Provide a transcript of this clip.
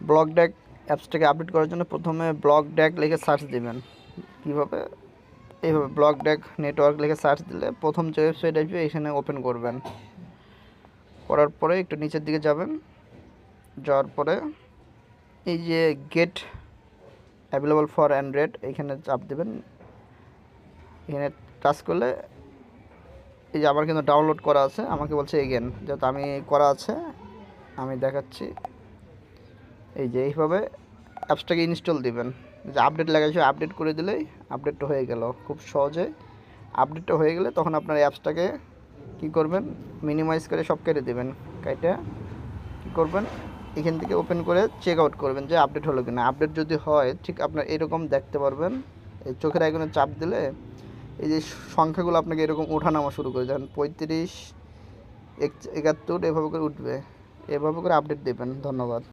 Block day অ্যাপসটাকে update করার জন্য প্রথমে ব্লক ডেক লিখে সার্চ দিবেন। কীভাবে? এইভাবে ব্লক ডেক নেটওয়ার্ক লিখে সার্চ দিলে প্রথম যে ওয়েবসাইট আসবে এখানে ওপেন করবেন। করার পরে একটু নিচের দিকে যাবেন, যাওয়ার পরে এই যে গেট অ্যাভেলেবল ফর অ্যান্ড্রয়েড এখানে চাপ দেবেন। এখানে টাচ করলে এই যে আমার কিন্তু ডাউনলোড করা আছে, আমাকে বলছে এগেন, যেহেতু আমি করা আছে আমি দেখাচ্ছি। এই যে এইভাবে অ্যাপসটাকে ইনস্টল দিবেন। যে আপডেট লেগেছে আপডেট করে দিলেই আপডেটটা হয়ে গেল খুব সহজে। আপডেটটা হয়ে গেলে তখন আপনার অ্যাপসটাকে কী করবেন, মিনিমাইজ করে সব কেটে দেবেন। কেটে কী করবেন, এখান থেকে ওপেন করে চেক আউট করবেন যে আপডেট হলো কিনা। আপডেট যদি হয় ঠিক আপনার এরকম দেখতে পারবেন। এই চোখের আইকনে চাপ দিলে এই যে সংখ্যাগুলো আপনাকে এরকম ওঠানামা শুরু করে দেন, 35, 71 এভাবে করে উঠবে। এভাবে করে আপডেট দেবেন। ধন্যবাদ।